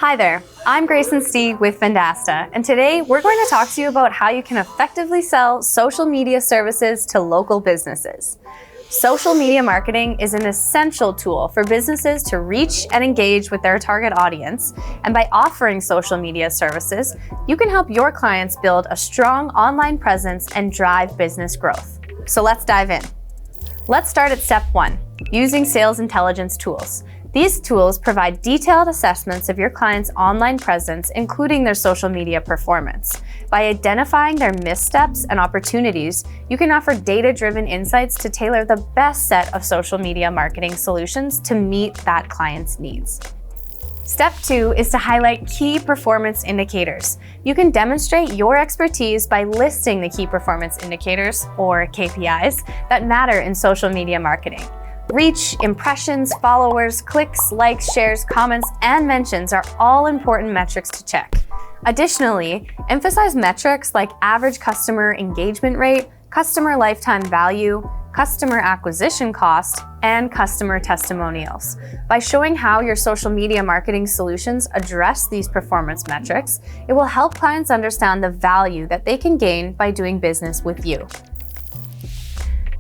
Hi there, I'm Grayson Stieg with Vendasta, and today we're going to talk to you about how you can effectively sell social media services to local businesses. Social media marketing is an essential tool for businesses to reach and engage with their target audience, and by offering social media services, you can help your clients build a strong online presence and drive business growth. So let's dive in. Let's start at step 1, using sales intelligence tools. These tools provide detailed assessments of your client's online presence, including their social media performance. By identifying their missteps and opportunities, you can offer data-driven insights to tailor the best set of social media marketing solutions to meet that client's needs. Step 2 is to highlight key performance indicators. You can demonstrate your expertise by listing the key performance indicators, or KPIs, that matter in social media marketing. Reach, impressions, followers, clicks, likes, shares, comments, and mentions are all important metrics to check. Additionally, emphasize metrics like average customer engagement rate, customer lifetime value, customer acquisition cost, and customer testimonials. By showing how your social media marketing solutions address these performance metrics, it will help clients understand the value that they can gain by doing business with you.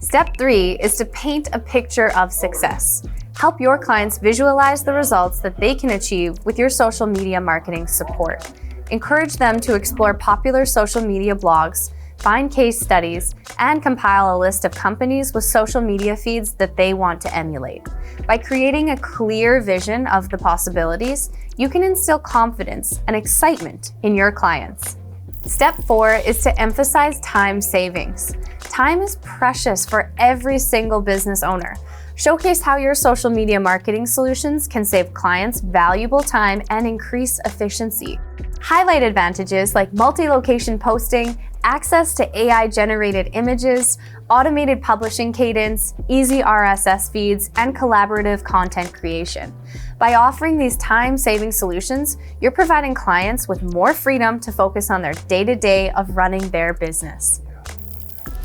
Step 3 is to paint a picture of success. Help your clients visualize the results that they can achieve with your social media marketing support. Encourage them to explore popular social media blogs, find case studies, and compile a list of companies with social media feeds that they want to emulate. By creating a clear vision of the possibilities, you can instill confidence and excitement in your clients. Step 4 is to emphasize time savings. Time is precious for every single business owner. Showcase how your social media marketing solutions can save clients valuable time and increase efficiency. Highlight advantages like multi-location posting, access to AI-generated images, automated publishing cadence, easy RSS feeds, and collaborative content creation. By offering these time-saving solutions, you're providing clients with more freedom to focus on their day-to-day of running their business.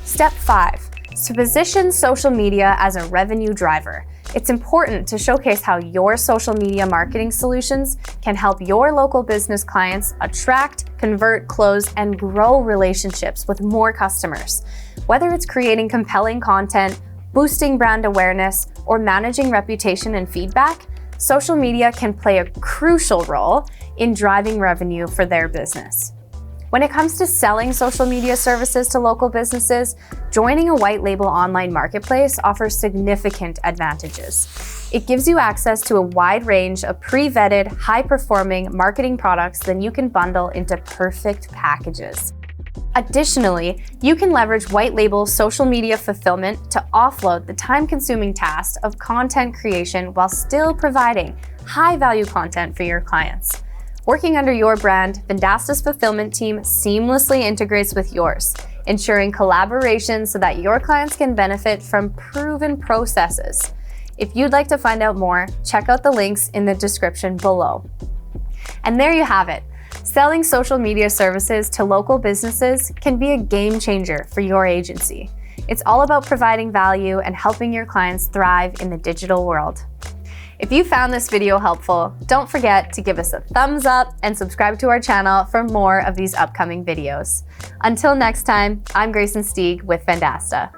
Step 5, to position social media as a revenue driver. It's important to showcase how your social media marketing solutions can help your local business clients attract, convert, close, and grow relationships with more customers. Whether it's creating compelling content, boosting brand awareness, or managing reputation and feedback, social media can play a crucial role in driving revenue for their business. When it comes to selling social media services to local businesses, joining a white label online marketplace offers significant advantages. It gives you access to a wide range of pre-vetted, high-performing marketing products that you can bundle into perfect packages. Additionally, you can leverage white label social media fulfillment to offload the time-consuming task of content creation while still providing high-value content for your clients. Working under your brand, Vendasta's fulfillment team seamlessly integrates with yours, ensuring collaboration so that your clients can benefit from proven processes. If you'd like to find out more, check out the links in the description below. And there you have it. Selling social media services to local businesses can be a game changer for your agency. It's all about providing value and helping your clients thrive in the digital world. If you found this video helpful, don't forget to give us a thumbs up and subscribe to our channel for more of these upcoming videos. Until next time, I'm Grayson Stieg with Vendasta.